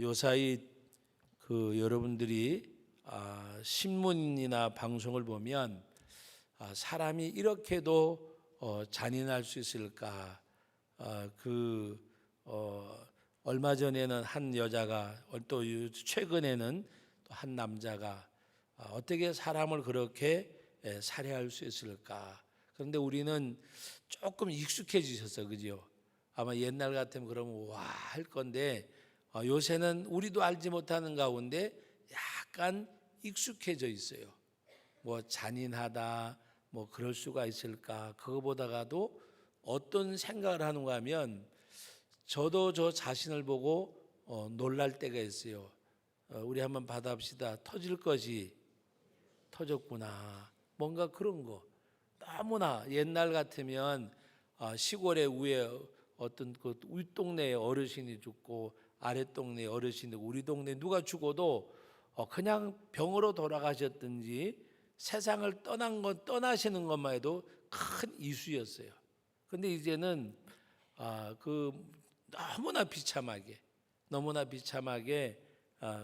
요사이 여러분들이 신문이나 방송을 보면 사람이 이렇게도 잔인할 수 있을까? 얼마 전에는 한 여자가, 또 최근에는 또 한 남자가 어떻게 사람을 그렇게 살해할 수 있을까? 그런데 우리는 조금 익숙해지셨어, 그죠? 아마 옛날 같으면 그러면 와 할 건데, 요새는 우리도 알지 못하는 가운데 약간 익숙해져 있어요. 뭐 잔인하다, 뭐 그럴 수가 있을까? 그거보다가도 어떤 생각을 하는가 하면, 저도 저 자신을 보고 놀랄 때가 있어요. 우리 한번 받아봅시다. 터질 것이 터졌구나. 뭔가 그런 거. 너무나 옛날 같으면 시골에 위에 어떤 그 윗동네에 어르신이 죽고 아랫동네 어르신이, 우리 동네 누가 죽어도 그냥 병으로 돌아가셨든지 세상을 떠나시는 것만 해도 큰 이수였어요. 근데 이제는 너무나 비참하게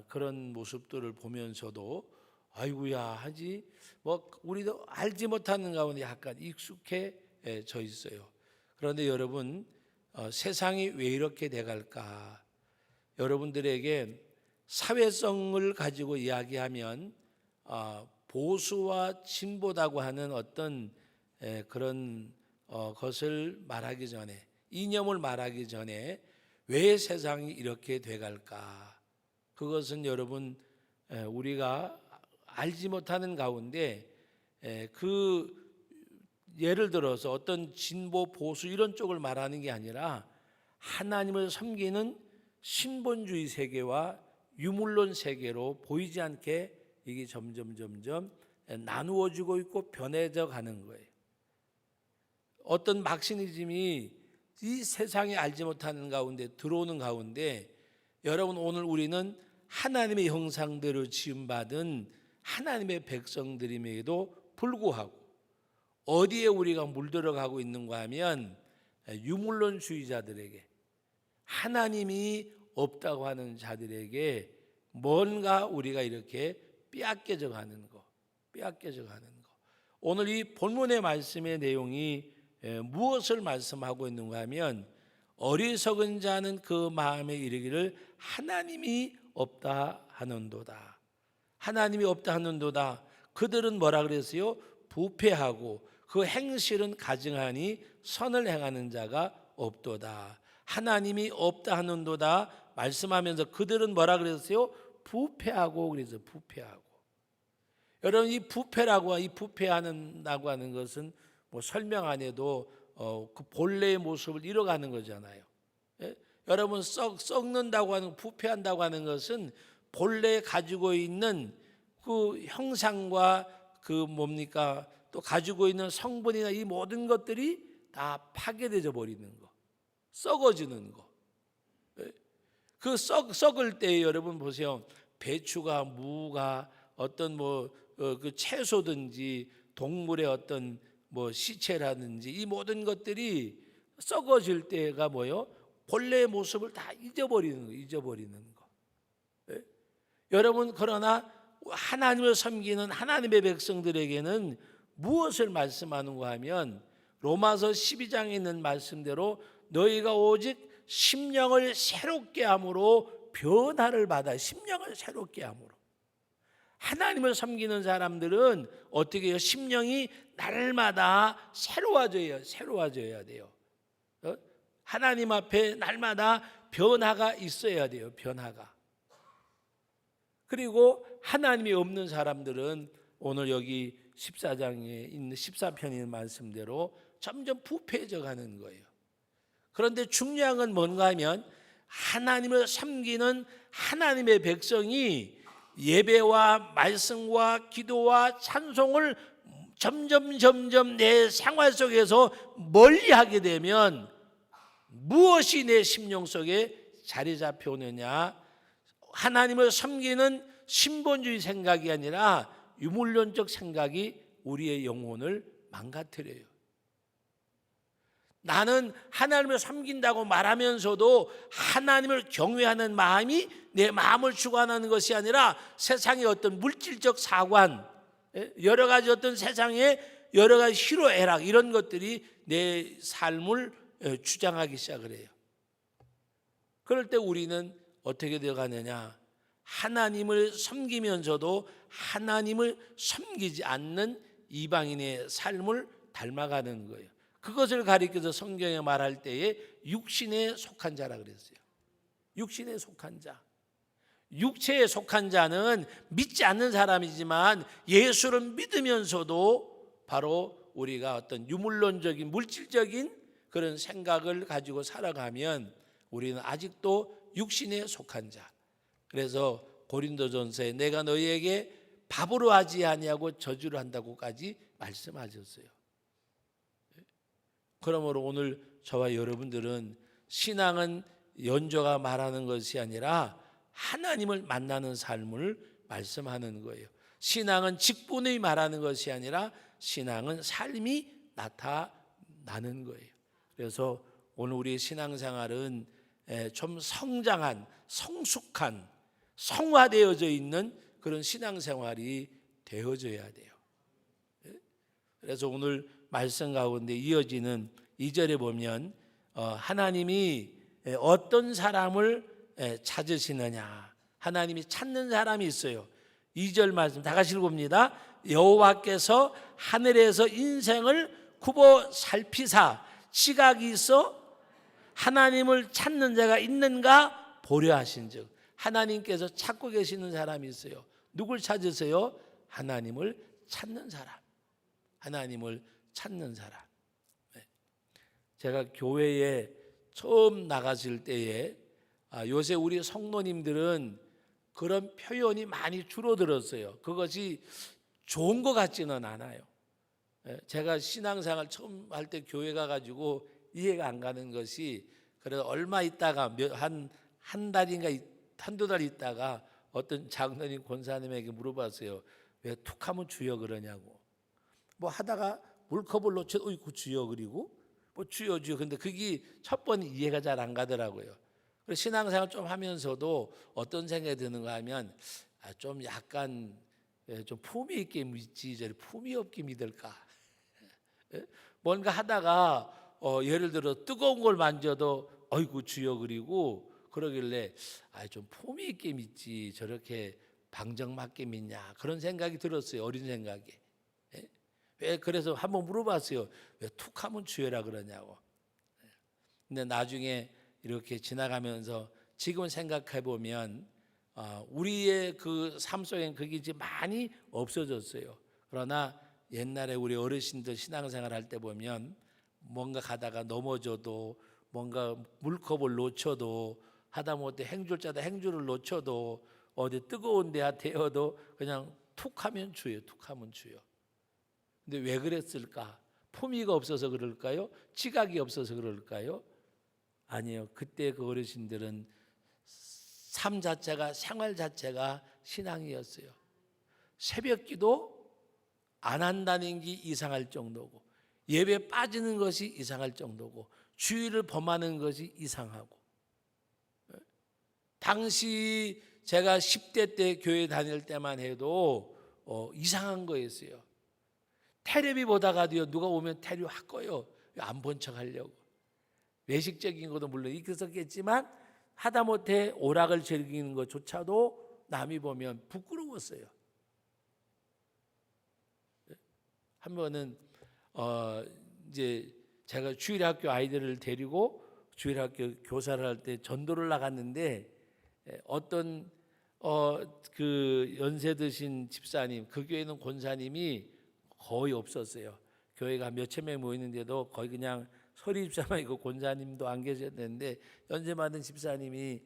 그런 모습들을 보면서도 아이고야 하지, 뭐 우리도 알지 못하는 가운데 약간 익숙해져 있어요. 그런데 여러분, 세상이 왜 이렇게 돼갈까? 여러분들에게 사회성을 가지고 이야기하면 보수와 진보다고 하는 어떤 그런 것을 말하기 전에, 이념을 말하기 전에 왜 세상이 이렇게 돼갈까? 그것은 여러분, 우리가 알지 못하는 가운데 예를 들어서 어떤 진보 보수 이런 쪽을 말하는 게 아니라 하나님을 섬기는 신본주의 세계와 유물론 세계로 보이지 않게 이게 점점 나누어지고 있고 변해져 가는 거예요. 어떤 막시니즘이 이 세상에 알지 못하는 가운데 들어오는 가운데, 여러분 오늘 우리는 하나님의 형상대로 지음받은 하나님의 백성들임에도 불구하고 어디에 우리가 물들어가고 있는가 하면 유물론주의자들에게, 하나님이 없다고 하는 자들에게 뭔가 우리가 이렇게 빼앗겨져 가는 거. 오늘 이 본문의 말씀의 내용이 무엇을 말씀하고 있는가 하면, 어리석은 자는 그 마음에 이르기를 하나님이 없다 하는도다. 하나님이 없다 하는도다. 그들은 뭐라 그랬어요? 부패하고 그 행실은 가증하니 선을 행하는 자가 없도다. 하나님이 없다 하는도다 말씀하면서 그들은 뭐라 그랬어요? 부패하고. 그래서 부패하고. 여러분, 이 부패라고, 이 부패한다고 하는 것은 뭐 설명 안 해도 그 본래의 모습을 잃어가는 거잖아요. 예? 여러분, 썩는다고 하는, 부패한다고 하는 것은 본래 가지고 있는 그 형상과 또 가지고 있는 성분이나 이 모든 것들이 다 파괴되어 버리는 거, 썩어지는 거. 그 썩을 때 여러분 보세요. 배추가, 무가, 어떤 그 채소든지 동물의 어떤 시체라든지 이 모든 것들이 썩어질 때가 뭐요? 본래의 모습을 다 잊어버리는 거. 여러분, 그러나 하나님을 섬기는 하나님의 백성들에게는 무엇을 말씀하는가 하면, 로마서 12장에 있는 말씀대로 너희가 오직 심령을 새롭게 함으로 변화를 받아. 심령을 새롭게 함으로. 하나님을 섬기는 사람들은 어떻게 해요? 심령이 날마다 새로워져야 돼요. 하나님 앞에 날마다 변화가 있어야 돼요. 변화가. 그리고 하나님이 없는 사람들은 오늘 여기 14장에 있는 14편에 있는 말씀대로 점점 부패해져 가는 거예요. 그런데 중요한 건 뭔가 하면, 하나님을 섬기는 하나님의 백성이 예배와 말씀과 기도와 찬송을 점점 내 생활 속에서 멀리하게 되면 무엇이 내 심령 속에 자리 잡혀오느냐? 하나님을 섬기는 신본주의 생각이 아니라 유물론적 생각이 우리의 영혼을 망가뜨려요. 나는 하나님을 섬긴다고 말하면서도 하나님을 경외하는 마음이 내 마음을 주관하는 것이 아니라 세상의 어떤 물질적 사관, 여러 가지 어떤 세상의 여러 가지 희로애락 이런 것들이 내 삶을 주장하기 시작을 해요. 그럴 때 우리는 어떻게 되어가느냐? 하나님을 섬기면서도 하나님을 섬기지 않는 이방인의 삶을 닮아가는 거예요. 그것을 가리켜서 성경에 말할 때에 육신에 속한 자라 그랬어요. 육신에 속한 자. 육체에 속한 자는 믿지 않는 사람이지만 예수를 믿으면서도 바로 우리가 어떤 유물론적인 물질적인 그런 생각을 가지고 살아가면 우리는 아직도 육신에 속한 자. 그래서 고린도전서에 내가 너희에게 밥으로 하지 아니하고 저주를 한다고까지 말씀하셨어요. 그러므로 오늘 저와 여러분들은 신앙은 연조가 말하는 것이 아니라 하나님을 만나는 삶을 말씀하는 거예요. 신앙은 직분이 말하는 것이 아니라 신앙은 삶이 나타나는 거예요. 그래서 오늘 우리의 신앙생활은 좀 성장한, 성숙한, 성화되어져 있는 그런 신앙생활이 되어져야 돼요. 그래서 오늘 말씀 가운데 이어지는 2절에 보면 하나님이 어떤 사람을 찾으시느냐, 하나님이 찾는 사람이 있어요. 2절 말씀 다 같이 읽어봅니다. 여호와께서 하늘에서 인생을 굽어 살피사 지각이 있어 하나님을 찾는 자가 있는가 보려 하신즉, 하나님께서 찾고 계시는 사람이 있어요. 누굴 찾으세요? 하나님을 찾는 사람. 하나님을 찾는 사람. 제가 교회에 처음 나갔을 때에 요새 우리 성도님들은 그런 표현이 많이 줄어들었어요. 그것이 좋은 것 같지는 않아요. 제가 신앙생활 처음 할 때 교회 가가지고 이해가 안 가는 것이, 그래서 얼마 있다가 한 달인가 한두 달 있다가 어떤 장로님 권사님에게 물어봤어요. 왜 툭하면 주여 그러냐고. 뭐 하다가 물컵을 놓쳐 어이구 주여 그리고 뭐 주여 근데 그게 첫 번 이해가 잘 안 가더라고요. 그래서 신앙생활 좀 하면서도 어떤 생각이 드는가 하면 좀 약간 좀 품위 있게 믿지 저리 품위 없게 믿을까. 뭔가 하다가 예를 들어 뜨거운 걸 만져도 어이구 주여 그리고 그러길래 좀 품위 있게 믿지 저렇게 방정맞게 믿냐, 그런 생각이 들었어요. 어린 생각에. 왜 그래서 한번 물어봤어요. 왜 툭하면 주여라 그러냐고. 근데 나중에 이렇게 지나가면서 지금 생각해 보면 우리의 그 삶 속엔 그게 이제 많이 없어졌어요. 그러나 옛날에 우리 어르신들 신앙생활 할 때 보면 뭔가 가다가 넘어져도 뭔가 물컵을 놓쳐도 하다못해 행줄자다 행줄을 놓쳐도 어디 뜨거운 데야 데어도 그냥 툭하면 주여, 툭하면 주여. 근데 왜 그랬을까? 품위가 없어서 그럴까요? 지각이 없어서 그럴까요? 아니요. 그때 그 어르신들은 삶 자체가, 생활 자체가 신앙이었어요. 새벽기도 안 한다는 게 이상할 정도고, 예배 빠지는 것이 이상할 정도고, 주의를 범하는 것이 이상하고. 당시 제가 10대 때 교회 다닐 때만 해도 이상한 거였어요. 테레비 보다가도요, 누가 오면 테레비 확 꺼요. 안 본 척 하려고. 외식적인 것도 물론 있었겠지만 하다못해 오락을 즐기는 것조차도 남이 보면 부끄러웠어요. 한 번은 이제 제가 주일학교 아이들을 데리고 주일학교 교사를 할 때 전도를 나갔는데 어떤 그 연세 드신 집사님, 그 교회는 권사님이 거의 없었어요. 교회가 몇천 명 모이는데도 거의 그냥 서리 집사만 있고 권사님도 안 계셨는데, 연세 많은 집사님이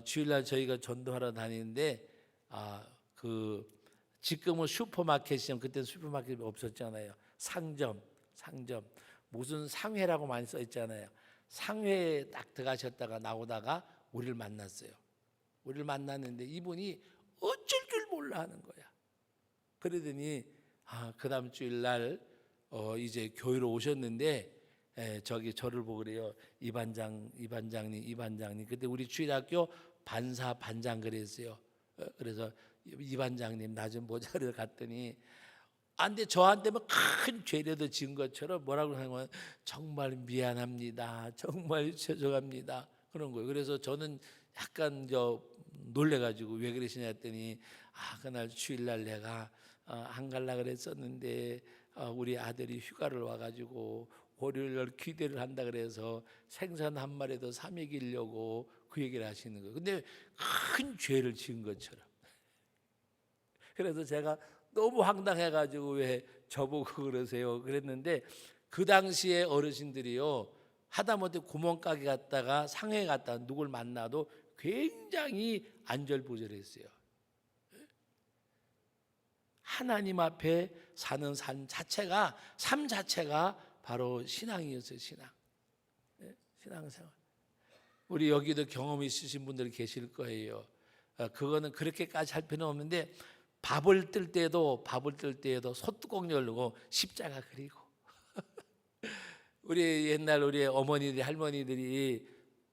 주일날 저희가 전도하러 다니는데 그 지금은 슈퍼마켓이면 그때 슈퍼마켓이 없었잖아요. 상점 무슨 상회라고 많이 써 있잖아요. 상회에 딱 들어가셨다가 나오다가 우리를 만났어요. 우리를 만났는데 이분이 어쩔 줄 몰라 하는 거야. 그러더니 그 다음 주일날 이제 교회로 오셨는데 저기 저를 보고 그래요. 이 반장님. 그때 우리 주일학교 반장 그랬어요. 그래서 이 반장님 나 좀 보자 그래서 갔더니 근데 저한테만 큰 죄라도 지은 것처럼 뭐라고 하는 건 정말 미안합니다. 정말 죄송합니다. 그런 거예요. 그래서 저는 약간 놀래가지고 왜 그러시냐 했더니 그날 주일날 내가 안 갈라 그랬었는데 우리 아들이 휴가를 와가지고 월요일날 기대를 한다 그래서 생선 한 마리도 사 먹이려고 그 얘기를 하시는 거예요. 근데 큰 죄를 지은 것처럼. 그래서 제가 너무 황당해가지고 왜 저보고 그러세요 그랬는데 그 당시에 어르신들이요 하다못해 구멍가게 갔다가 상해 갔다가 누굴 만나도 굉장히 안절부절했어요. 하나님 앞에 사는 삶 자체가 바로 신앙이었어요. 신앙생활. 우리 여기도 경험 있으신 분들 계실 거예요. 그거는 그렇게까지 할 필요는 없는데 밥을 뜰 때에도 소뚜껑 열고 십자가 그리고 우리 옛날 우리 어머니들 할머니들이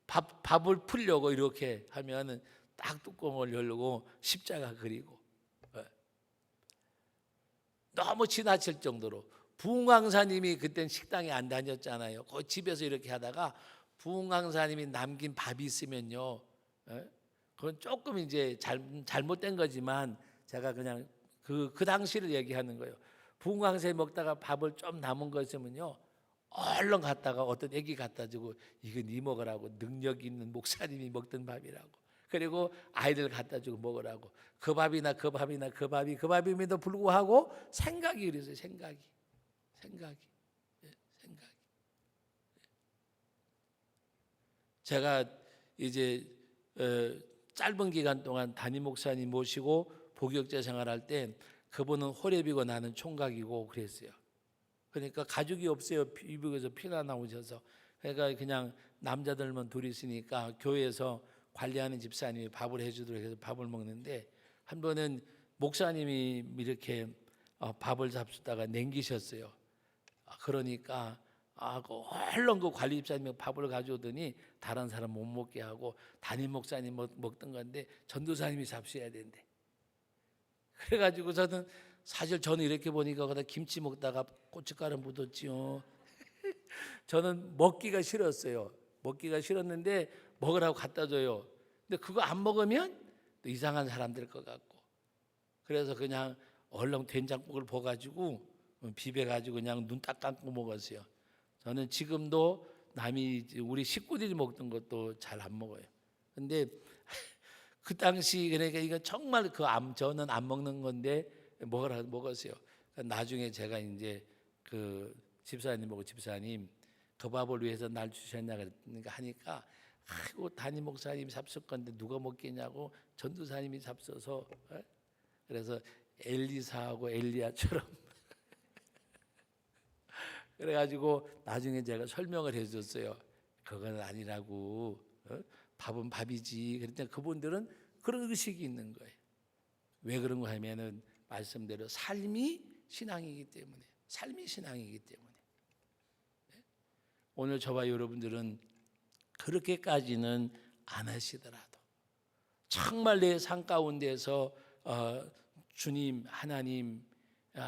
밥을 풀려고 이렇게 하면은 딱 뚜껑을 열고 십자가 그리고 너무 지나칠 정도로 부흥강사님이 그땐 식당에 안 다녔잖아요. 그 집에서 이렇게 하다가 부흥강사님이 남긴 밥이 있으면요, 그건 조금 이제 잘못된 거지만 제가 그냥 그 당시를 얘기하는 거예요. 부흥강사에 먹다가 밥을 좀 남은 거 있으면요, 얼른 갔다가 어떤 애기 갖다 주고 이거 네 먹으라고 능력 있는 목사님이 먹던 밥이라고. 그리고 아이들 갖다 주고 먹으라고. 그 밥임에도 불구하고 생각이 그랬어요. 생각이. 제가 이제 짧은 기간 동안 담임 목사님 모시고 복역자 생활할 때 그분은 호랩이고 나는 총각이고 그랬어요. 그러니까 가족이 없어요. 이북에서 피나 나오셔서. 그러니까 그냥 남자들만 둘이 있으니까 교회에서 관리하는 집사님이 밥을 해주도록 해서 밥을 먹는데 한 번은 목사님이 이렇게 밥을 잡수다가 냉기셨어요. 그러니까 얼른 그 관리 집사님이 밥을 가져오더니 다른 사람 못 먹게 하고 담임 목사님 먹던 건데 전도사님이 잡수해야 된대. 그래가지고 저는 이렇게 보니까 거기다 김치 먹다가 고춧가루 묻었지요. 저는 먹기가 싫었어요. 먹기가 싫었는데 먹으라고 갖다 줘요. 근데 그거 안 먹으면 또 이상한 사람 될 것 같고. 그래서 그냥 얼른 된장국을 부어가지고 비벼가지고 그냥 눈 딱 감고 먹었어요. 저는 지금도 남이 우리 식구들이 먹던 것도 잘 안 먹어요. 근데 그 당시 그러니까 이거 정말 저는 안 먹는 건데 먹었어요. 나중에 제가 이제 그 집사님 그 밥을 위해서 날 주셨냐 그러니까 하니까 아이고 담임 목사님이 잡술 건데 누가 먹겠냐고 전도사님이 잡숴서 그래서 엘리사하고 엘리야처럼 그래가지고 나중에 제가 설명을 해줬어요. 그건 아니라고. 밥은 밥이지. 그랬더니 그분들은 그런 의식이 있는 거예요. 왜 그런 거 하면은 말씀대로 삶이 신앙이기 때문에. 오늘 저와 여러분들은 그렇게까지는 안 하시더라도 정말 내 삶 가운데서 주님 하나님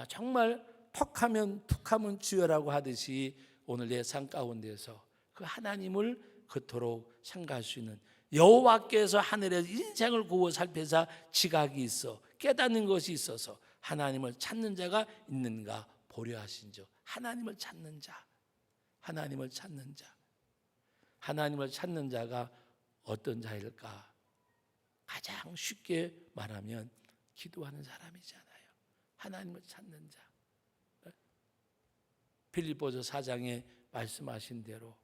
정말 톡하면 주여라고 하듯이 오늘 내 삶 가운데서 그 하나님을 그토록 생각할 수 있는 여호와께서 하늘에서 인생을 구워 살펴사 지각이 있어 깨닫는 것이 있어서 하나님을 찾는 자가 있는가 보려 하신즉 하나님을 찾는 자가 어떤 자일까? 가장 쉽게 말하면 기도하는 사람이잖아요. 하나님을 찾는 자. 빌립보서 4장에 말씀하신 대로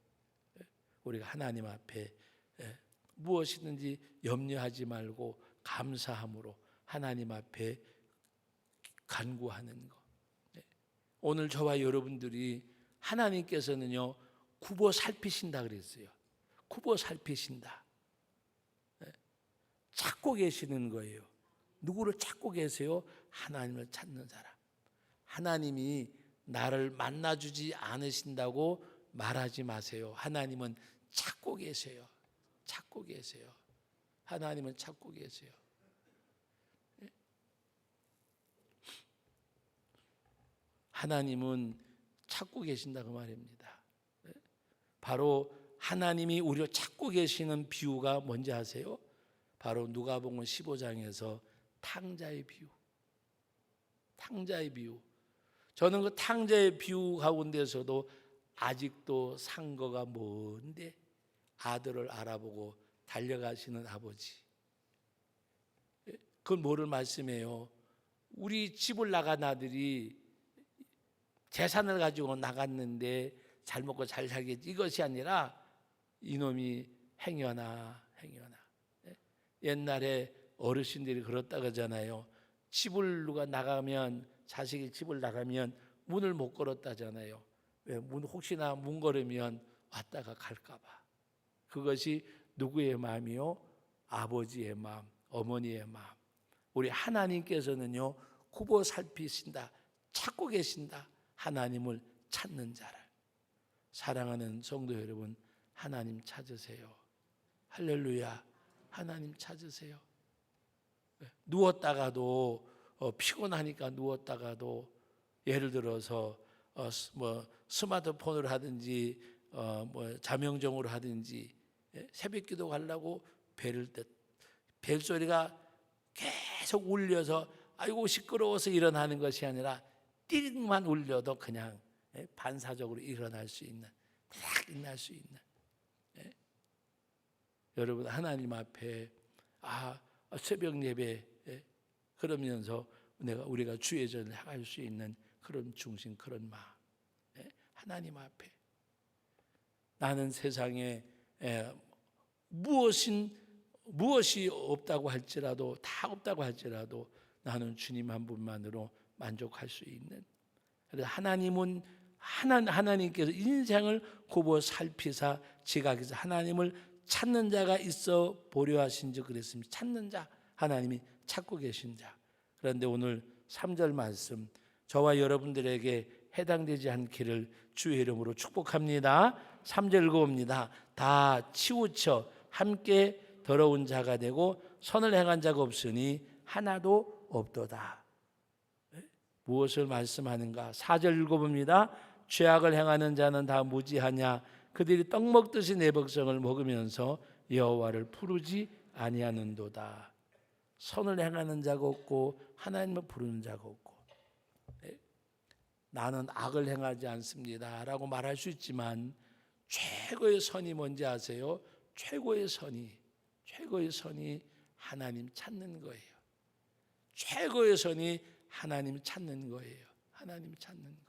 우리가 하나님 앞에 무엇이든지 염려하지 말고 감사함으로 하나님 앞에 간구하는 것. 오늘 저와 여러분들이 하나님께서는요 굽어 살피신다 그랬어요. 굽어 살피신다. 찾고 계시는 거예요. 누구를 찾고 계세요? 하나님을 찾는 사람. 하나님이 나를 만나주지 않으신다고 말하지 마세요. 하나님은 찾고 계세요. 찾고 계세요. 하나님은 찾고 계세요. 하나님은 찾고 계신다고 말입니다. 바로 하나님이 우리를 찾고 계시는 비유가 뭔지 아세요? 바로 누가복음 15장에서 탕자의 비유. 탕자의 비유. 저는 그 탕자의 비유 가운데서도 아직도 상거가 먼데 아들을 알아보고 달려가시는 아버지. 그건 뭐를 말씀해요? 우리 집을 나간 아들이 재산을 가지고 나갔는데 잘 먹고 잘 살겠지, 이것이 아니라 이놈이 행여나. 옛날에 어르신들이 그렇다 그러잖아요. 집을 누가 나가면, 자식이 집을 나가면 문을 못 걸었다잖아요. 왜? 혹시나 문 걸으면 왔다가 갈까 봐. 그것이 누구의 마음이요? 아버지의 마음, 어머니의 마음. 우리 하나님께서는요, 굽어 살피신다, 찾고 계신다. 하나님을 찾는 자를. 사랑하는 성도 여러분, 하나님 찾으세요. 할렐루야. 하나님 찾으세요. 누웠다가도 피곤하니까 누웠다가도, 예를 들어서 스마트폰을 하든지 자명종으로 하든지 새벽기도 가려고 벨소리가 계속 울려서 아이고 시끄러워서 일어나는 것이 아니라 띠링만 울려도 그냥 반사적으로 일어날 수 있는, 딱 일어날 수 있는. 여러분, 하나님 앞에 새벽 예배 그러면서 우리가 주의 전을 향할 수 있는 그런 중심, 그런 마음. 하나님 앞에 나는 세상에 무엇이 없다고 할지라도, 다 없다고 할지라도 나는 주님 한 분만으로 만족할 수 있는. 그래서 하나님께서 인생을 굽어 살피사 지각해서 하나님을 찾는 자가 있어 보려 하신지 그랬습니다. 찾는 자, 하나님이 찾고 계신 자. 그런데 오늘 3절 말씀, 저와 여러분들에게 해당되지 않기를 주의 이름으로 축복합니다. 3절 읽어봅니다. 다 치우쳐 함께 더러운 자가 되고 선을 행한 자가 없으니 하나도 없도다. 무엇을 말씀하는가? 4절 읽어봅니다. 죄악을 행하는 자는 다 무지하냐? 그들이 떡 먹듯이 내 백성을 먹으면서 여호와를 부르지 아니하는도다. 선을 행하는 자가 없고 하나님을 부르는 자가 없고. 나는 악을 행하지 않습니다 라고 말할 수 있지만 최고의 선이 뭔지 아세요? 최고의 선이 하나님 찾는 거예요. 최고의 선이 하나님 찾는 거예요. 하나님 찾는 거.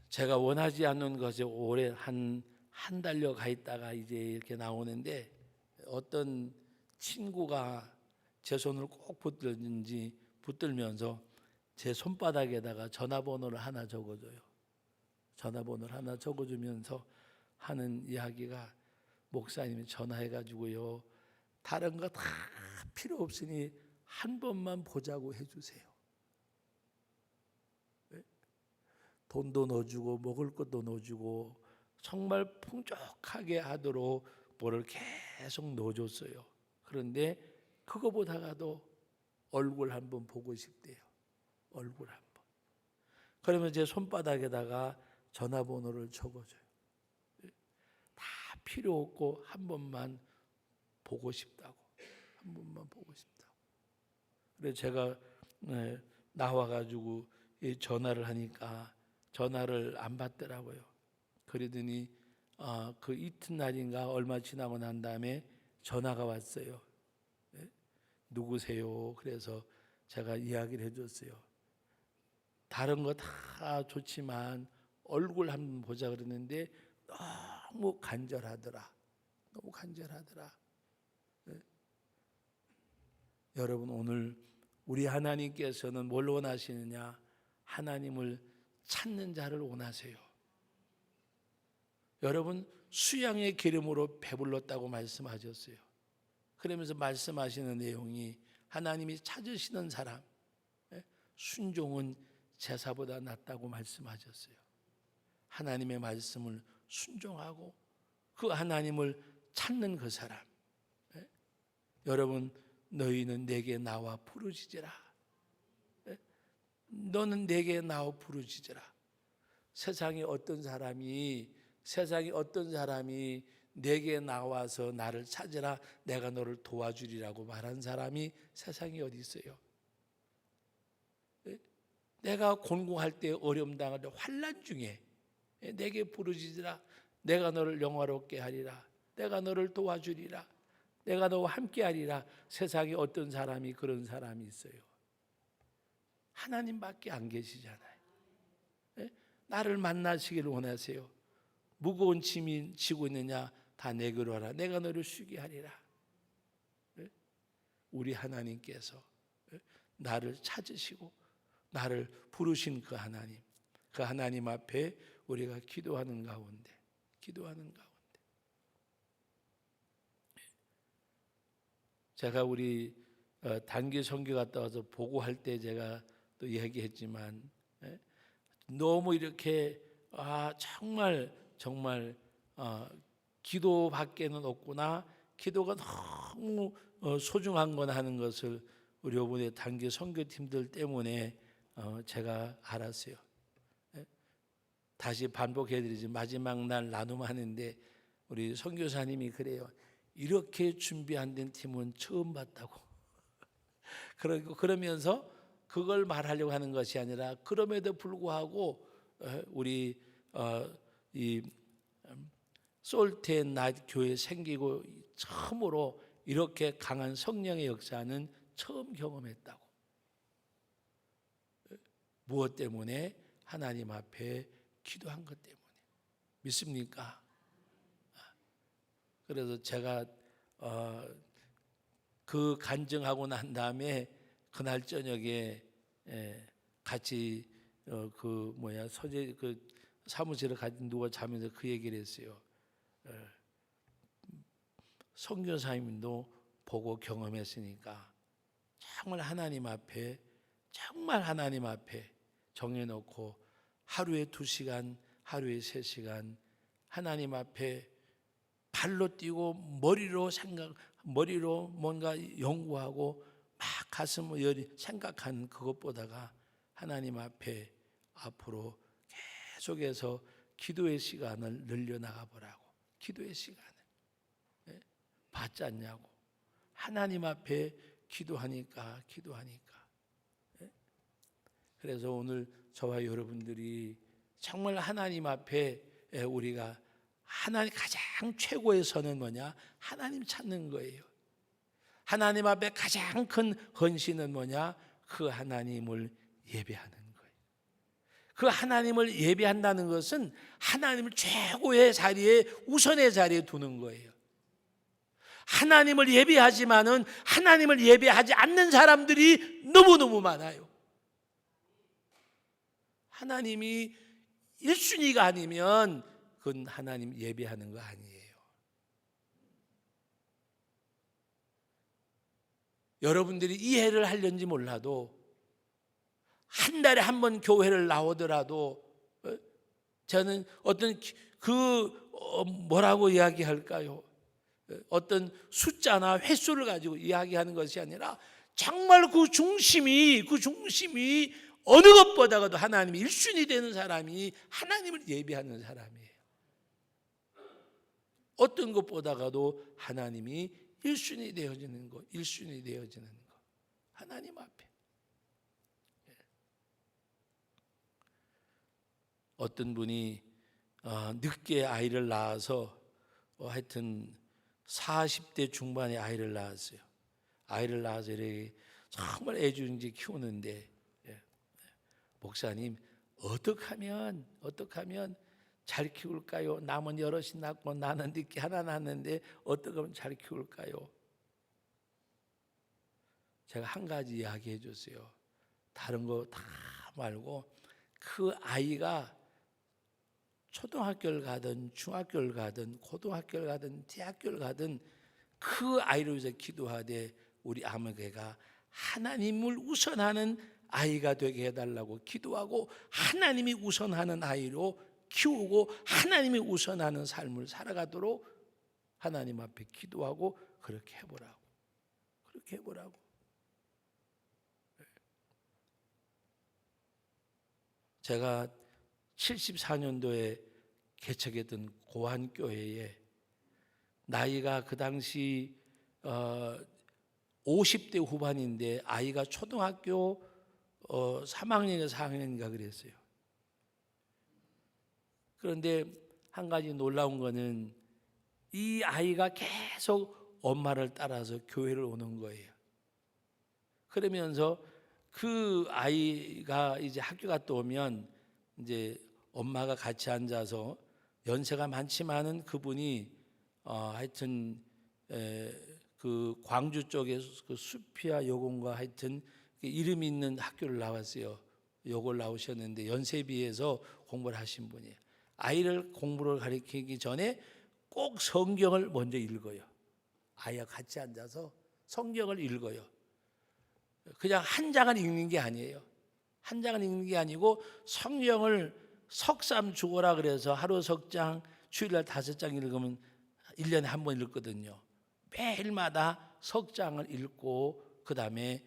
제가 원하지 않는 것에 오래 한 달여 가 있다가 이제 이렇게 나오는데, 어떤 친구가 제 손을 꼭 붙들면서 제 손바닥에다가 전화번호를 하나 적어줘요. 전화번호를 하나 적어주면서 하는 이야기가, 목사님이 전화해가지고요, 다른 거 다 필요 없으니 한 번만 보자고 해주세요. 돈도 넣어주고 먹을 것도 넣어주고 정말 풍족하게 하도록 뭐를 계속 넣어줬어요. 그런데 그거보다가도 얼굴 한번 보고 싶대요. 얼굴 한번. 그러면 제 손바닥에다가 전화번호를 적어줘요. 다 필요 없고 한 번만 보고 싶다고. 한 번만 보고 싶다고. 그래서 제가 나와가지고 전화를 하니까 전화를 안 받더라고요. 그러더니 그 이튿날인가 얼마 지나고 난 다음에 전화가 왔어요. 누구세요? 그래서 제가 이야기를 해줬어요. 다른 거 다 좋지만 얼굴 한번 보자 그러는데 너무 간절하더라. 너무 간절하더라. 여러분, 오늘 우리 하나님께서는 뭘 원하시느냐? 하나님을 찾는 자를 원하세요. 여러분, 수양의 기름으로 배불렀다고 말씀하셨어요. 그러면서 말씀하시는 내용이 하나님이 찾으시는 사람, 순종은 제사보다 낫다고 말씀하셨어요. 하나님의 말씀을 순종하고 그 하나님을 찾는 그 사람. 여러분, 너희는 내게 나와 부르짖으라. 너는 내게 나와 부르짖으라. 세상에 어떤 사람이 내게 나와서 나를 찾으라, 내가 너를 도와주리라고 말한 사람이 세상에 어디 있어요? 내가 곤궁할 때, 어려움 당할 때, 환난 중에 내게 부르짖으라. 내가 너를 영화롭게 하리라. 내가 너를 도와주리라. 내가 너와 함께 하리라. 세상에 어떤 사람이 그런 사람이 있어요? 하나님밖에 안 계시잖아요. 나를 만나시기를 원하세요. 무거운 짐이 지고 있느냐, 다 내게로 와라. 내가 너를 쉬게 하리라. 우리 하나님께서 나를 찾으시고 나를 부르신 그 하나님 앞에 우리가 기도하는 가운데 제가 우리 단기 선교 갔다 와서 보고할 때 제가 또 얘기했지만, 너무 이렇게 정말 기도밖에는 없구나, 기도가 너무 소중한 건 하는 것을 우리 이번에 단기 선교팀들 때문에 제가 알았어요. 다시 반복해드리지, 마지막 날 나눔하는데 우리 선교사님이 그래요. 이렇게 준비 안 된 팀은 처음 봤다고. 그러면서 그걸 말하려고 하는 것이 아니라, 그럼에도 불구하고 우리 이 솔트앤나잇 교회 생기고 처음으로 이렇게 강한 성령의 역사는 처음 경험했다고. 무엇 때문에? 하나님 앞에 기도한 것 때문에. 믿습니까? 그래서 제가 그 간증하고 난 다음에 그날 저녁에 같이 서재 사무실에 같이 누워 자면서 그 얘기를 했어요. 선교사님도 보고 경험했으니까 정말 하나님 앞에 정해놓고 하루에 2시간, 하루에 3시간 하나님 앞에 발로 뛰고 머리로 뭔가 연구하고 막 가슴을 열이 생각하는 그것보다가 하나님 앞에 앞으로 계속해서 기도의 시간을 늘려나가 보라고. 기도의 시간을 받지 않냐고. 하나님 앞에 기도하니까. 그래서 오늘 저와 여러분들이 정말 하나님 앞에 우리가 가장 최고의 선은 뭐냐? 하나님 찾는 거예요. 하나님 앞에 가장 큰 헌신은 뭐냐? 그 하나님을 예배하는 거예요. 그 하나님을 예배한다는 것은 하나님을 최고의 자리에, 우선의 자리에 두는 거예요. 하나님을 예배하지만은 하나님을 예배하지 않는 사람들이 너무너무 많아요. 하나님이 1순위가 아니면 그건 하나님 예배하는 거 아니에요. 여러분들이 이해를 하려는지 몰라도 한 달에 한 번 교회를 나오더라도 저는 어떤 뭐라고 이야기할까요? 어떤 숫자나 횟수를 가지고 이야기하는 것이 아니라 정말 그 중심이 어느 것보다도 하나님이 1순위 되는 사람이 하나님을 예배하는 사람이에요. 어떤 것보다도 하나님이 1순위 되어지는 것, 하나님 앞에. 어떤 분이 늦게 아이를 낳아서 하여튼 40대 중반에 아이를 낳았어요. 아이를 낳아서 이렇게 정말 애주인지 키우는데, 목사님 어떻게 하면 잘 키울까요? 남은 여럿이 낳고 나는 늦게 하나 낳았는데 어떻게 하면 잘 키울까요? 제가 한 가지 이야기해 줬어요. 다른 거 다 말고 그 아이가 초등학교를 가든 중학교를 가든 고등학교를 가든 대학교를 가든 그 아이를 위해서 기도하되 우리 아무개가 하나님을 우선하는 아이가 되게 해달라고 기도하고 하나님이 우선하는 아이로 키우고 하나님이 우선하는 삶을 살아가도록 하나님 앞에 기도하고 그렇게 해보라고. 그렇게 해보라고. 제가 74년도에 개척했던 고한교회에 나이가 그 당시 50대 후반인데 아이가 초등학교 3학년인가 4학년인가 그랬어요. 그런데 한 가지 놀라운 거는 이 아이가 계속 엄마를 따라서 교회를 오는 거예요. 그러면서 그 아이가 이제 학교 갔다 오면 이제 엄마가 같이 앉아서 연세가 많지만은 그분이 하여튼 그 광주 쪽에 그 수피아 여공과 하여튼 이름 있는 학교를 나왔어요. 요걸 나오셨는데 연세에 비해서 공부를 하신 분이에요. 아이를 공부를 가르치기 전에 꼭 성경을 먼저 읽어요. 아이와 같이 앉아서 성경을 읽어요. 그냥 한 장을 읽는 게 아니에요. 한 장을 읽는 게 아니고 성경을 석삼 주고라 그래서 하루 석장, 주일날 5장 읽으면 1년에 한 번 읽거든요. 매일마다 석장을 읽고 그 다음에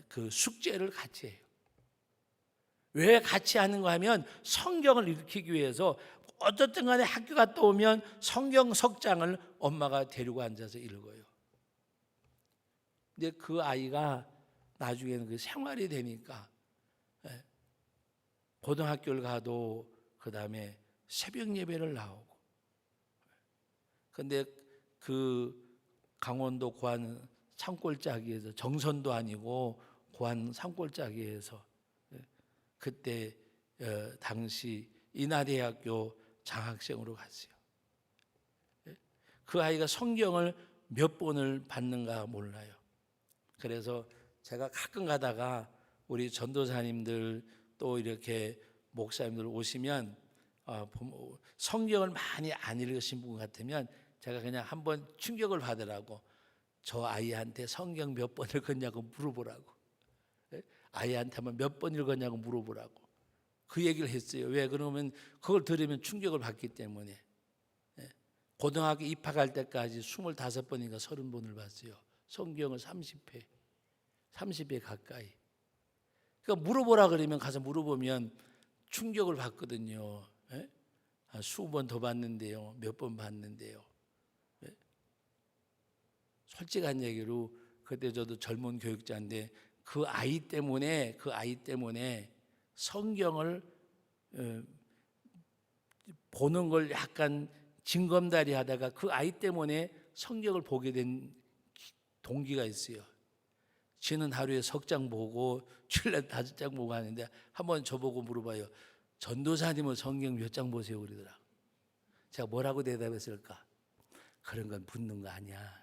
그 숙제를 같이 해요. 왜 같이 하는가 하면 성경을 읽히기 위해서 어쨌든 간에 학교 갔다 오면 성경 석장을 엄마가 데리고 앉아서 읽어요. 근데 그 아이가 나중에는 그 생활이 되니까 고등학교를 가도 그 다음에 새벽 예배를 나오고. 근데 그 강원도 고안 산골짜기에서 정선도 아니고 고안 산골짜기에서 그때 당시 인하대학교 장학생으로 갔어요. 그 아이가 성경을 몇 번을 봤는가 몰라요. 그래서 제가 가끔 가다가 우리 전도사님들 또 이렇게 목사님들 오시면 성경을 많이 안 읽으신 분 같으면 제가 그냥 한번 충격을 받으라고 저 아이한테 성경 몇 번 읽었냐고 물어보라고. 아이한테 한번 몇 번 읽었냐고 물어보라고. 그 얘기를 했어요. 왜? 그러면 그걸 들으면 충격을 받기 때문에. 고등학교 입학할 때까지 25번인가 30번을 봤어요. 성경을 30회 가까이. 그러니까 물어보라 그러면 가서 물어보면 충격을 받거든요. 수번 더 봤는데요. 몇 번 봤는데요. 솔직한 얘기로 그때 저도 젊은 교육자인데 그 아이 때문에 성경을 보는 걸 약간 징검다리 하다가 그 아이 때문에 성경을 보게 된 동기가 있어요. 지는 하루에 석장 보고 주일날 5장 보고 하는데 한번 저보고 물어봐요. 전도사님은 성경 몇 장 보세요 그러더라. 제가 뭐라고 대답했을까? 그런 건 묻는 거 아니야.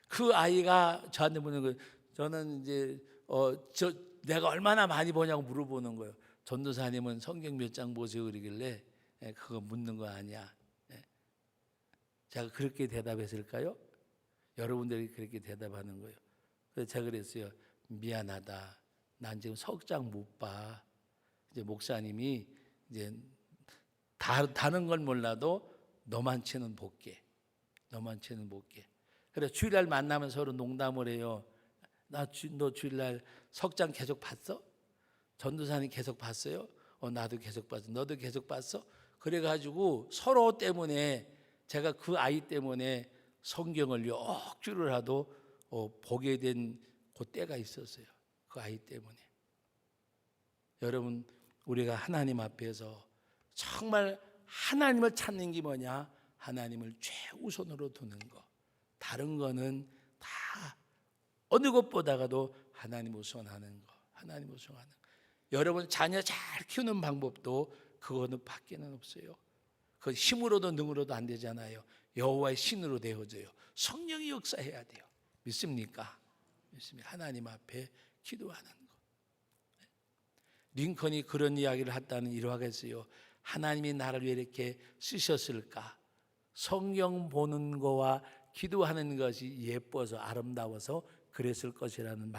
그 아이가 저한테 묻는 거예요. 저는 이제 내가 얼마나 많이 보냐고 물어보는 거예요. 전도사님은 성경 몇 장 보세요 그러길래 그거 묻는 거 아니야. 제가 그렇게 대답했을까요? 여러분들이 그렇게 대답하는 거예요. 그래서 제가 그랬어요. 미안하다. 난 지금 석장 못 봐. 이제 목사님이 이제 다른 건 몰라도 너만치는 볼게. 너만치는 볼게. 그래서 주일날 만나면 서로 농담을 해요. 너 주일날 석장 계속 봤어? 전도사님 계속 봤어요? 나도 계속 봤어. 너도 계속 봤어? 그래가지고 서로 때문에 제가 그 아이 때문에 성경을 억지로라도 보게 된 그 때가 있었어요. 그 아이 때문에. 여러분, 우리가 하나님 앞에서 정말 하나님을 찾는 게 뭐냐? 하나님을 최우선으로 두는 거. 다른 거는 다 어느 것보다가도 하나님 우선하는 거. 하나님 우선하는 거. 여러분 자녀 잘 키우는 방법도 그거는 밖에는 없어요. 그 힘으로도 능으로도 안 되잖아요. 여호와의 신으로 되어져요. 성령이 역사해야 돼요. 믿습니까? 믿습니다. 하나님 앞에 기도하는 거. 링컨이 그런 이야기를 했다는 일화가 있어요. 하나님이 나를 왜 이렇게 쓰셨을까? 성경 보는 거와 기도하는 것이 예뻐서 아름다워서 그랬을 것이라는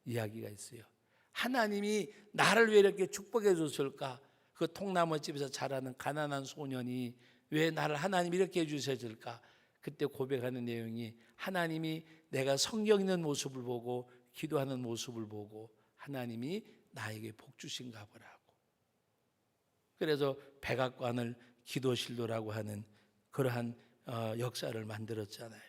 이야기가 있어요. 하나님이 나를 왜 이렇게 축복해 줬을까? 그 통나무집에서 자라는 가난한 소년이 왜 나를 하나님 이렇게 해주셨을까? 그때 고백하는 내용이 하나님이 내가 성경 있는 모습을 보고 기도하는 모습을 보고 하나님이 나에게 복 주신가 보라고. 그래서 백악관을 기도실로라고 하는 그러한 역사를 만들었잖아요.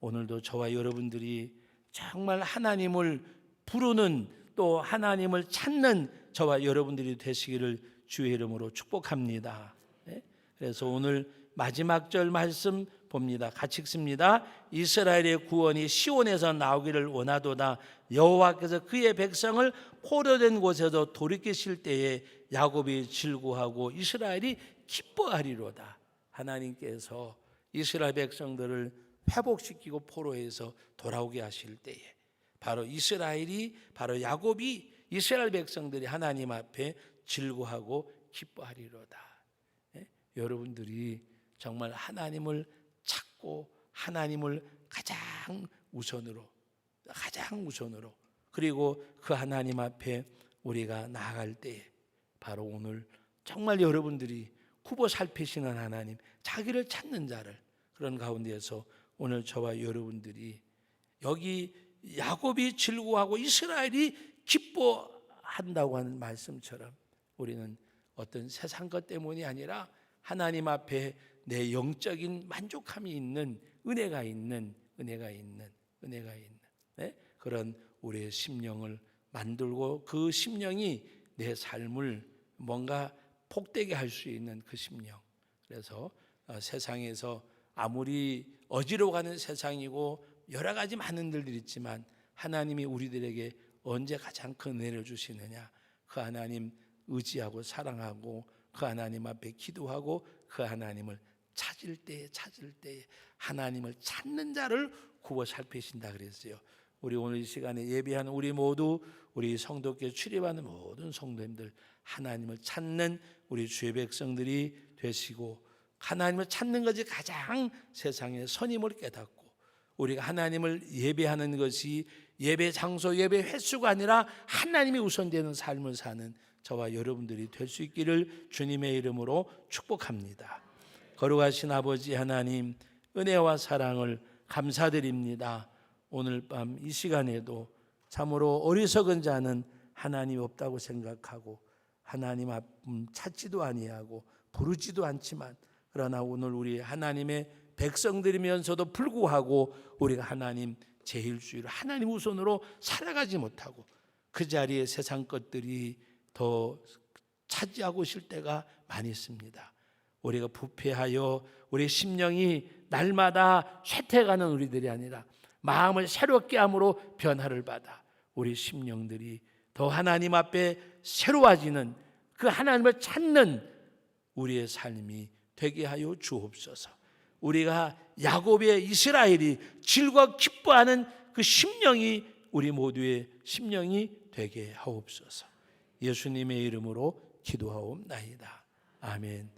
오늘도 저와 여러분들이 정말 하나님을 부르는 또 하나님을 찾는 저와 여러분들이 되시기를 주의 이름으로 축복합니다. 그래서 오늘 마지막 절 말씀 봅니다. 같이 읽습니다. 이스라엘의 구원이 시온에서 나오기를 원하도다. 여호와께서 그의 백성을 포로된 곳에서 돌이키실 때에 야곱이 즐거워하고 이스라엘이 기뻐하리로다. 하나님께서 이스라엘 백성들을 회복시키고 포로에서 돌아오게 하실 때에 바로 이스라엘이 바로 야곱이 이스라엘 백성들이 하나님 앞에 즐거워하고 기뻐하리로다. 여러분들이 정말 하나님을 찾고 하나님을 가장 우선으로 그리고 그 하나님 앞에 우리가 나아갈 때에 바로 오늘 정말 여러분들이 굽어 살피시는 하나님, 자기를 찾는 자를 그런 가운데에서 오늘 저와 여러분들이 여기 야곱이 즐거워하고 이스라엘이 기뻐한다고 하는 말씀처럼 우리는 어떤 세상 것 때문이 아니라 하나님 앞에 내 영적인 만족함이 있는 은혜가 있는 그런 우리의 심령을 만들고 그 심령이 내 삶을 뭔가 복되게 할 수 있는 그 심령. 그래서 세상에서 아무리 어지러워가는 세상이고 여러 가지 많은 일들이 있지만 하나님이 우리들에게 언제 가장 큰 은혜를 주시느냐? 그 하나님 의지하고 사랑하고 그 하나님 앞에 기도하고 그 하나님을 찾을 때에 하나님을 찾는 자를 구워 살피신다 그랬어요. 우리 오늘 이 시간에 예배하는 우리 모두 우리 성도께 출입하는 모든 성도님들 하나님을 찾는 우리 주의 백성들이 되시고 하나님을 찾는 것이 가장 세상의 선임을 깨닫고 우리가 하나님을 예배하는 것이 예배 장소, 예배 횟수가 아니라 하나님이 우선되는 삶을 사는 저와 여러분들이 될 수 있기를 주님의 이름으로 축복합니다. 거룩하신 아버지 하나님, 은혜와 사랑을 감사드립니다. 오늘 밤 이 시간에도 참으로 어리석은 자는 하나님 없다고 생각하고 하나님 앞 찾지도 아니하고 부르지도 않지만 그러나 오늘 우리 하나님의 백성들이면서도 불구하고 우리가 하나님 제일주의로 하나님 우선으로 살아가지 못하고 그 자리에 세상 것들이 더 차지하고 있을 때가 많이 있습니다. 우리가 부패하여 우리 심령이 날마다 쇠퇴가는 우리들이 아니라 마음을 새롭게 함으로 변화를 받아 우리 심령들이 더 하나님 앞에 새로워지는 그 하나님을 찾는 우리의 삶이 되게 하여 주옵소서. 우리가 야곱의 이스라엘이 즐거워 기뻐하는 그 심령이 우리 모두의 심령이 되게 하옵소서. 예수님의 이름으로 기도하옵나이다. 아멘.